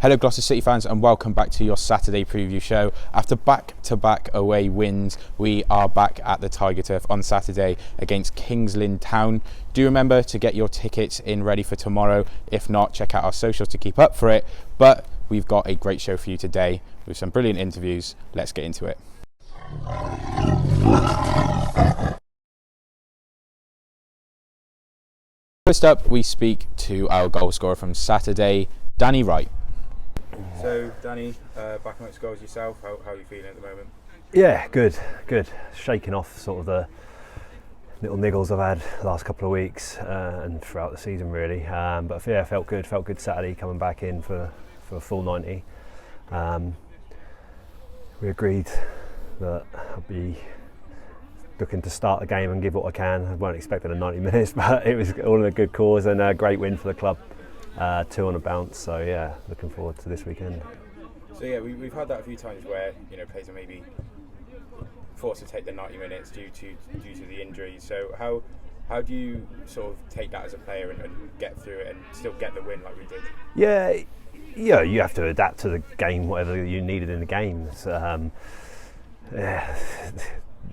Hello Gloucester City fans and welcome back to your Saturday preview show. After back-to-back away wins, we are back at the Tiger Turf on Saturday against Kings Lynn Town. Do remember to get your tickets in ready for tomorrow. If not, check out our socials to keep up for it. But we've got a great show for you today with some brilliant interviews. Let's get into it. First up, we speak to our goal scorer from Saturday, Danny Wright. So, Danny, back amongst goals yourself, how are you feeling at the moment? Yeah, good. Shaking off sort of the little niggles I've had the last couple of weeks and throughout the season really. But yeah, felt good Saturday coming back in for a full 90. We agreed that I'd be looking to start the game and give what I can. I weren't expecting a 90 minutes, but it was all in a good cause and a great win for the club. 2 on a bounce, so yeah, looking forward to this weekend. So yeah, we've had that a few times where players are maybe forced to take the 90 minutes due to the injury. So how do you sort of take that as a player and get through it and still get the win like we did? Yeah, you have to adapt to the game, whatever you needed in the game.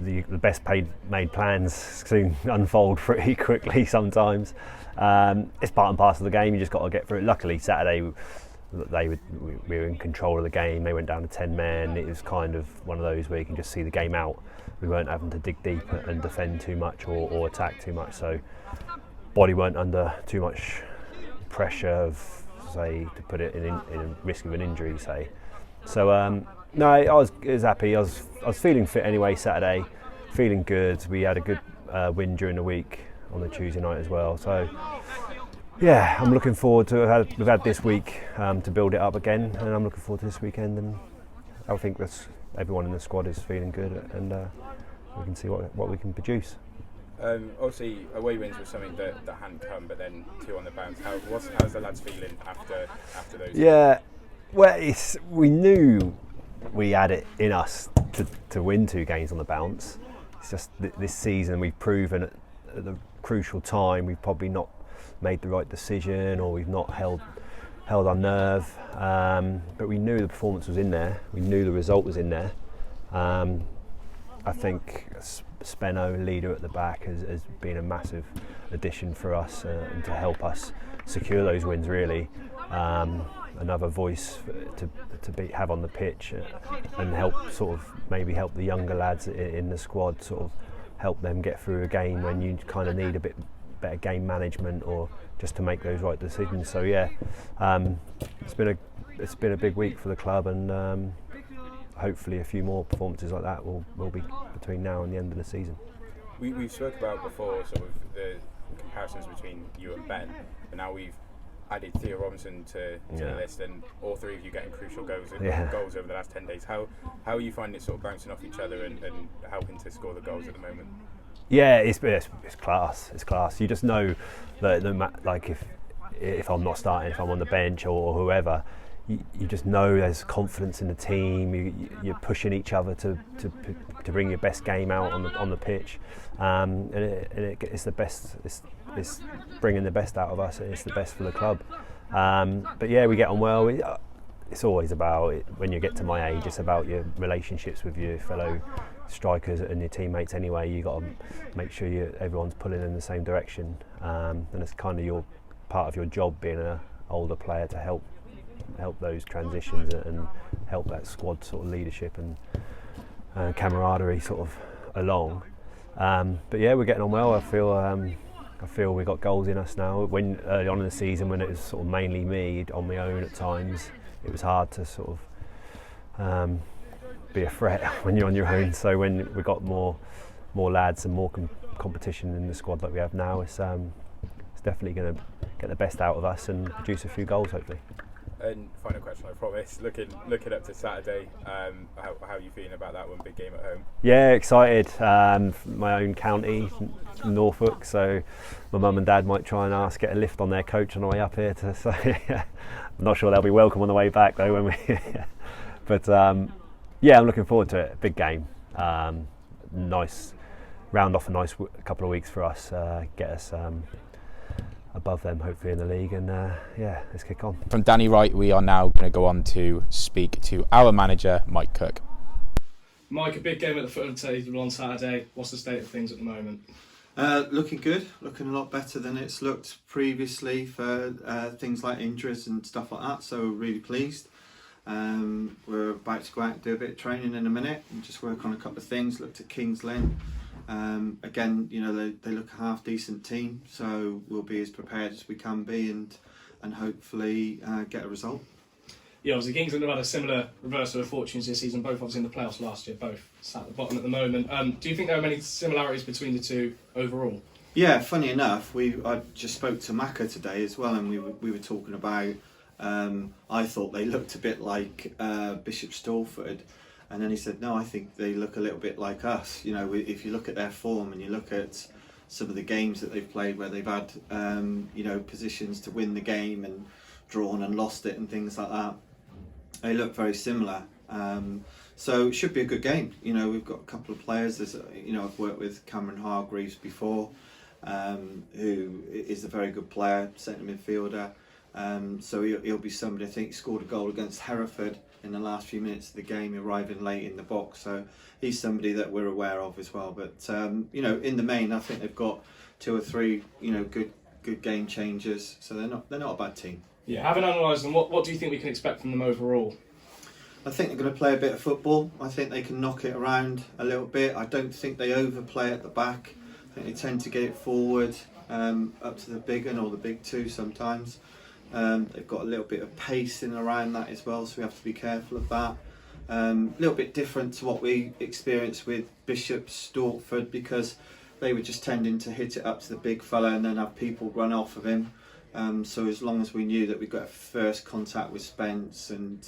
The best made plans soon unfold pretty quickly sometimes. It's part and parcel of the game, you just got to get through it. Luckily Saturday we were in control of the game. They went down to 10 men. It was kind of one of those where you can just see the game out. We weren't having to dig deep and defend too much or attack too much, so body weren't under too much pressure of, say, to put it in a risk of an injury, say. So no, I was happy. I was feeling fit anyway Saturday, feeling good. We had a good win during the week on the Tuesday night as well. So yeah, I'm looking forward to we've had this week to build it up again, and I'm looking forward to this weekend. And I think everyone in the squad is feeling good, and we can see what we can produce. Obviously, away wins was something that hadn't come, but then 2 on the bounce. How's the lads feeling after those? Yeah, well, we knew we had it in us to win 2 games on the bounce. It's just this season we've proven at the crucial time we've probably not made the right decision, or we've not held our nerve. But we knew the performance was in there. We knew the result was in there. I think Spenno, leader at the back, has been a massive addition for us and to help us secure those wins really. Another voice to have on the pitch and help help the younger lads in the squad, sort of help them get through a game when you kind of need a bit better game management or just to make those right decisions. So yeah, it's been a big week for the club, and hopefully a few more performances like that will be between now and the end of the season. We've spoke about before sort of the comparisons between you and Ben, but now we've added Theo Robinson to the list, and all 3 of you getting crucial goals over the last 10 days. How are you finding it sort of bouncing off each other and helping to score the goals at the moment? Yeah, it's class. It's class. You just know that like if I'm not starting, if I'm on the bench or whoever, you just know there's confidence in the team. You're pushing each other to bring your best game out on the pitch, and it's the best. It's bringing the best out of us, and it's the best for the club. But yeah, we get on well. It's always about, when you get to my age, it's about your relationships with your fellow strikers and your teammates anyway. You got to make sure everyone's pulling in the same direction, and it's kind of your part of your job, being an older player, to help those transitions and help that squad sort of leadership and camaraderie sort of along. But yeah, we're getting on well. I feel we got goals in us now. When early on in the season, when it was sort of mainly me on my own at times, it was hard to sort of be a threat when you're on your own. So when we got more lads and more competition in the squad like we have now, it's definitely going to get the best out of us and produce a few goals hopefully. And final question, I promise. Looking up to Saturday, how are you feeling about that one? Big game at home. Yeah, excited. My own county, Norfolk. So my mum and dad might try and get a lift on their coach on the way up here. I'm not sure they'll be welcome on the way back though when we. But yeah, I'm looking forward to it. Big game. Nice round off a nice couple of weeks for us. Get us above them hopefully in the league, and yeah, let's kick on. From Danny Wright, we are now going to go on to speak to our manager, Mike Cook. Mike, a big game at the foot of the table on Saturday. What's the state of things at the moment? Looking good, looking a lot better than it's looked previously for things like injuries and stuff like that, so we're really pleased. We're about to go out and do a bit of training in a minute and just work on a couple of things. Looked at Kings Lynn. Again, you know, they look a half decent team, so we'll be as prepared as we can be and hopefully get a result. Yeah, obviously Kings have had a similar reversal of fortunes this season, both obviously in the playoffs last year, both sat at the bottom at the moment. Do you think there are many similarities between the two overall? Yeah, funny enough, I just spoke to Macca today as well, and we were talking about. I thought they looked a bit like Bishop Stortford, and then he said, no, I think they look a little bit like us. You know, if you look at their form and you look at some of the games that they've played where they've had, you know, positions to win the game and drawn and lost it and things like that, they look very similar. So it should be a good game. You know, we've got a couple of players. You know, I've worked with Cameron Hargreaves before, who is a very good player, centre midfielder. So he'll be somebody, I think, he scored a goal against Hereford in the last few minutes of the game, arriving late in the box. So he's somebody that we're aware of as well. But you know, in the main, I think they've got 2 or 3, you know, good game changers. So they're not a bad team. Yeah, having analysed them, what do you think we can expect from them overall? I think they're going to play a bit of football. I think they can knock it around a little bit. I don't think they overplay at the back. I think they tend to get it forward up to the big one or the big two sometimes. They've got a little bit of pace in around that as well, so we have to be careful of that. A little bit different to what we experienced with Bishop Stortford, because they were just tending to hit it up to the big fella and then have people run off of him. So as long as we knew that we got first contact with Spence and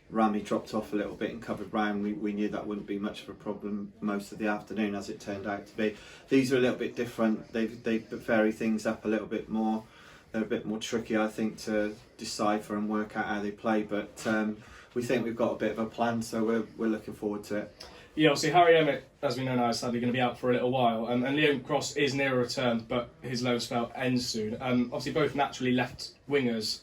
Rami dropped off a little bit and covered round, we knew that wouldn't be much of a problem most of the afternoon, as it turned out to be. These are a little bit different. They vary things up a little bit more. They're a bit more tricky, I think, to decipher and work out how they play. But we think we've got a bit of a plan, so we're looking forward to it. Yeah, obviously Harry Emmett, as we know now, is sadly going to be out for a little while. And Liam Cross is near a return, but his loan spell ends soon. Obviously both naturally left wingers.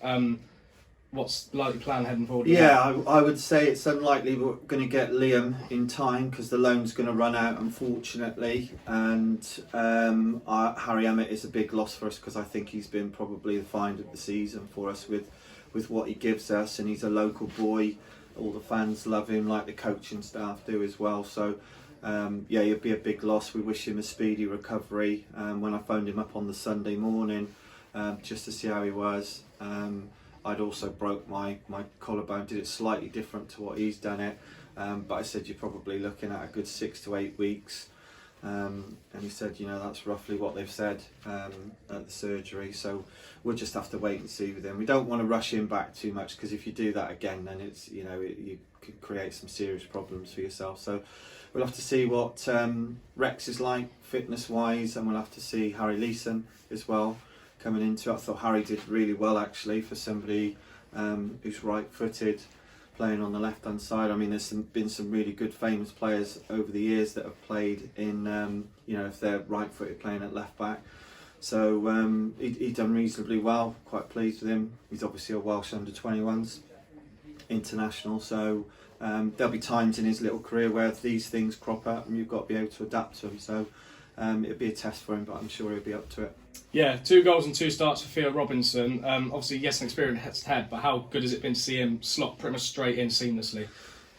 What's the likely plan heading forward? Yeah, I would say it's unlikely we're going to get Liam in time because the loan's going to run out, unfortunately. And Harry Emmett is a big loss for us because I think he's been probably the find of the season for us with what he gives us, and he's a local boy. All the fans love him, like the coaching staff do as well. So yeah, he'd be a big loss. We wish him a speedy recovery. When I phoned him up on the Sunday morning just to see how he was, I'd also broke my collarbone, did it slightly different to what he's done it, but I said you're probably looking at a good 6 to 8 weeks, and he said, you know, that's roughly what they've said at the surgery, so we'll just have to wait and see with him. We don't want to rush him back too much, because if you do that again, then it's, you know, you could create some serious problems for yourself. So we'll have to see what Rex is like fitness wise, and we'll have to see Harry Leeson as well coming into it. I thought Harry did really well actually for somebody who's right-footed, playing on the left-hand side. I mean, there's been some really good famous players over the years that have played in, you know, if they're right-footed playing at left-back. So he done reasonably well, quite pleased with him. He's obviously a Welsh under-21s international, so there'll be times in his little career where these things crop up and you've got to be able to adapt to them. So it'll be a test for him, but I'm sure he'll be up to it. Yeah, 2 goals and 2 starts for Theo Robinson. Obviously, yes, an experienced head, but how good has it been to see him slot pretty much straight in seamlessly?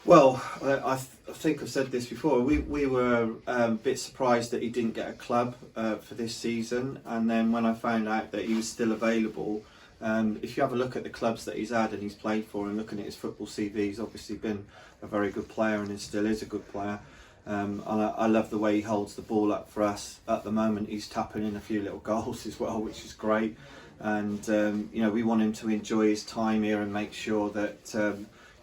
Well, I think I've said this before. We were a bit surprised that he didn't get a club for this season, and then when I found out that he was still available, if you have a look at the clubs that he's had and he's played for, and looking at his football CV, he's obviously been a very good player, and he still is a good player. And I love the way he holds the ball up for us. At the moment, he's tapping in a few little goals as well, which is great. And you know, we want him to enjoy his time here and make sure that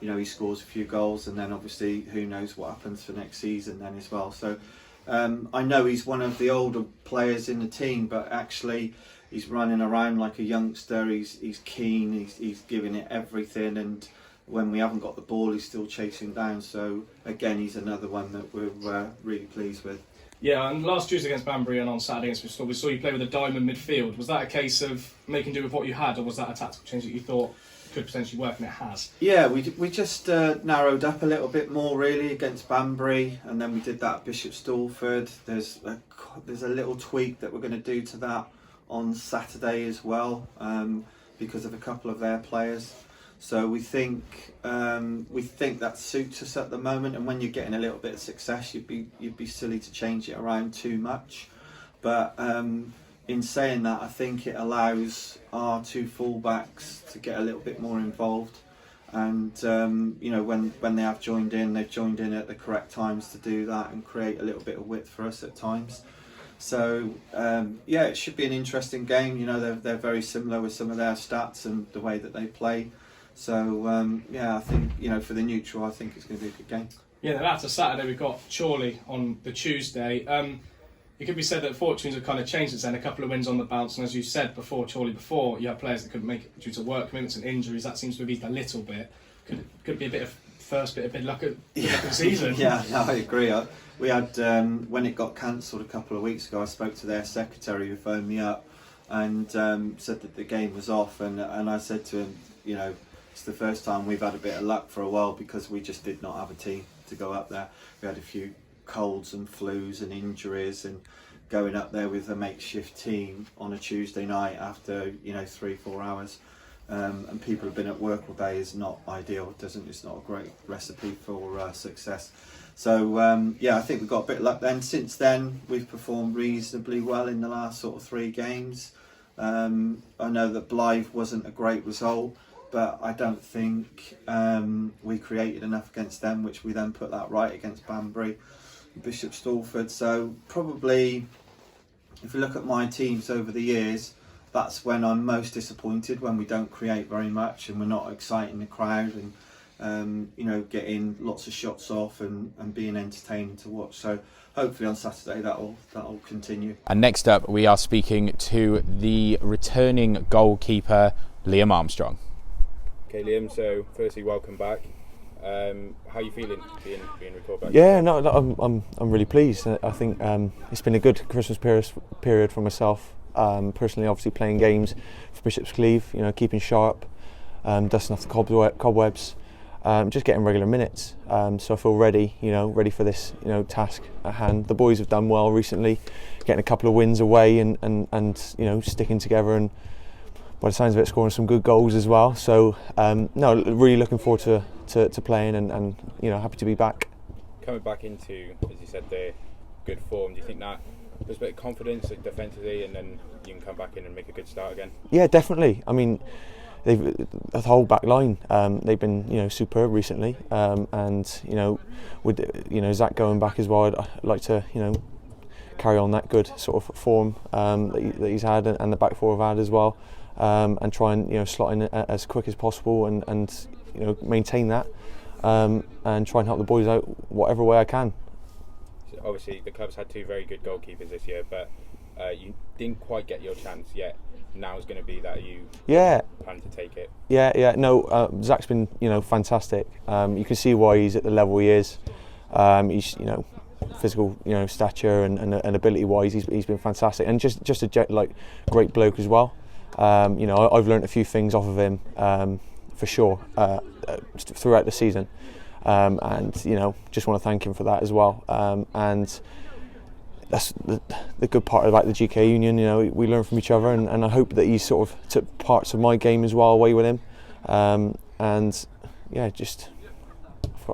you know, he scores a few goals, and then obviously who knows what happens for next season then as well. So I know he's one of the older players in the team, but actually he's running around like a youngster. He's keen. He's giving it everything, and when we haven't got the ball, he's still chasing down. So again, he's another one that we're really pleased with. Yeah, and last Tuesday against Banbury and on Saturday against Bristol, we saw you play with a diamond midfield. Was that a case of making do with what you had, or was that a tactical change that you thought could potentially work, and it has? Yeah, we just narrowed up a little bit more really against Banbury, and then we did that at Bishop Stortford. There's a little tweak that we're going to do to that on Saturday as well, because of a couple of their players. So we think that suits us at the moment. And when you're getting a little bit of success, you'd be silly to change it around too much. But in saying that, I think it allows our two fullbacks to get a little bit more involved, and when they have joined in, they've joined in at the correct times to do that and create a little bit of width for us at times. So it should be an interesting game. You know, they're very similar with some of their stats and the way that they play. So I think for the neutral, I think it's going to be a good game. Yeah, then after Saturday we've got Chorley on the Tuesday. It could be said that fortunes have kind of changed since then. A couple of wins on the bounce, and as you said before, Chorley, you had players that couldn't make it due to work commitments and injuries. That seems to have eased a little bit. Could be a bit of bid luck of the season. Yeah, no, I agree. We had when it got cancelled a couple of weeks ago, I spoke to their secretary who phoned me up and said that the game was off, and I said to him, it's the first time we've had a bit of luck for a while, because we just did not have a team to go up there. We had a few colds and flus and injuries, and going up there with a makeshift team on a Tuesday night after 3-4 hours, and people have been at work all day is not ideal. It's not a great recipe for success. So I think we've got a bit of luck then. Since then we've performed reasonably well in the last sort of 3 games. I know that Blythe wasn't a great result, but I don't think we created enough against them, which we then put that right against Banbury, Bishop Stortford. So probably, if you look at my teams over the years, that's when I'm most disappointed, when we don't create very much and we're not exciting the crowd and getting lots of shots off and being entertaining to watch. So hopefully on Saturday that'll continue. And next up we are speaking to the returning goalkeeper, Liam Armstrong. Okay, Liam, so firstly, welcome back. How are you feeling being recalled back? Yeah, no, I'm really pleased. I think it's been a good Christmas period for myself. Personally, obviously playing games for Bishop's Cleeve, keeping sharp, dusting off the cobwebs, just getting regular minutes. So I feel ready, ready for this, task at hand. The boys have done well recently, getting a couple of wins away and sticking together, and by the signs of it, scoring some good goals as well. So really looking forward to playing and happy to be back. Coming back into, as you said, the good form, do you think that there's a bit of confidence defensively, and then you can come back in and make a good start again? Yeah, definitely. I mean, the whole back line, they've been superb recently, and with Zach going back as well, I'd like to carry on that good sort of form that he's had, and the back four have had as well. And try and slot in as quick as possible and maintain that, and try and help the boys out whatever way I can. So obviously the club's had 2 very good goalkeepers this year, but you didn't quite get your chance yet. Now is going to be that you plan to take it. Zach's been fantastic. You can see why he's at the level he is. He's physical stature and ability wise, he's been fantastic, and just a great bloke as well. I've learnt a few things off of him for sure throughout the season, and just want to thank him for that as well. And that's the good part about the GK Union. We learn from each other, and I hope that he sort of took parts of my game as well away with him. I forgot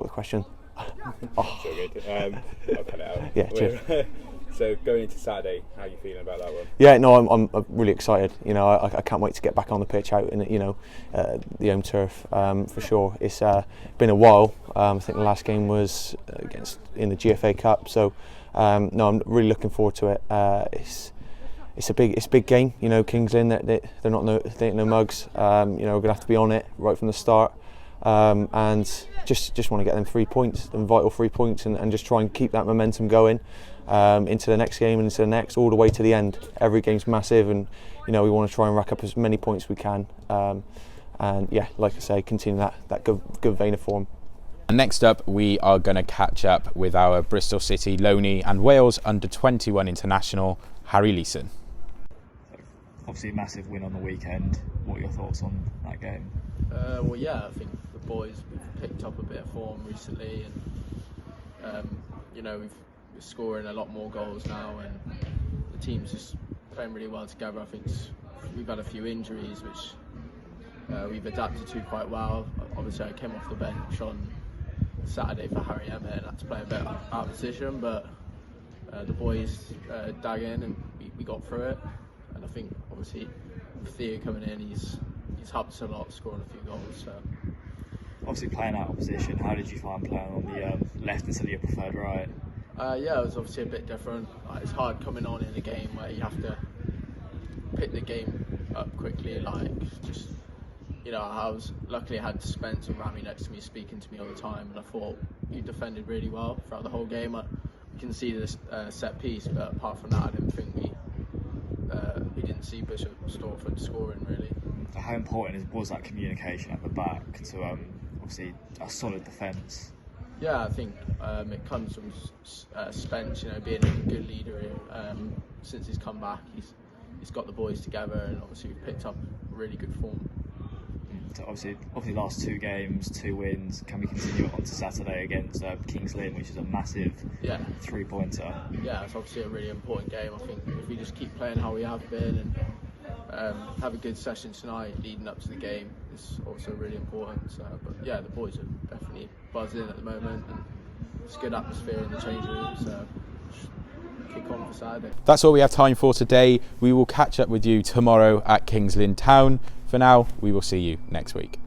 the question. So good. I'll cut it out. Yeah, cheers. So going into Saturday, how are you feeling about that one? Yeah, no, I'm really excited. I can't wait to get back on the pitch out in the home turf for sure. It's been a while. I think the last game was in the GFA Cup. So I'm really looking forward to it. It's a big game. Kings Lynn, they ain't no mugs. We're gonna have to be on it right from the start. And just want to get them 3 points, them vital 3 points, and just try and keep that momentum going into the next game and into the next, all the way to the end. Every game's massive, and we want to try and rack up as many points as we can. And yeah, like I say, continue that good vein of form. And next up, we are going to catch up with our Bristol City loanee and Wales under-21 international, Harry Leeson. Obviously a massive win on the weekend. What are your thoughts on that game? Well, yeah, I think the boys have picked up a bit of form recently, and we're scoring a lot more goals now, and the team's just playing really well together. I think we've had a few injuries which we've adapted to quite well. Obviously, I came off the bench on Saturday for Harry Emmett and had to play a bit out of position, but the boys dug in and we got through it. And I think obviously with Theo coming in, he's helped us a lot, scoring a few goals. So. Obviously playing out of position, how did you find playing on the left instead of your preferred right? Yeah, it was obviously a bit different. It's hard coming on in a game where you have to pick the game up quickly. Luckily I had Spence and Rami next to me speaking to me all the time, and I thought he defended really well throughout the whole game. We can see this set piece, but apart from that, I didn't think we didn't see Bishop Stortford scoring really. So how important was that communication at the back to obviously a solid defence? Yeah, I think it comes from Spence, being a good leader. Since he's come back, he's got the boys together, and obviously we've picked up really good form. So obviously last 2 games, 2 wins. Can we continue it on to Saturday against Kings Lynn, which is a massive 3-pointer? Yeah, it's obviously a really important game. I think if we just keep playing how we have been and have a good session tonight leading up to the game, is also really important. So, but yeah, the boys are definitely buzzing at the moment, and it's a good atmosphere in the change room. So kick on for Saturday. That's all we have time for today. We will catch up with you tomorrow at Kings Lynn Town. For now, we will see you next week.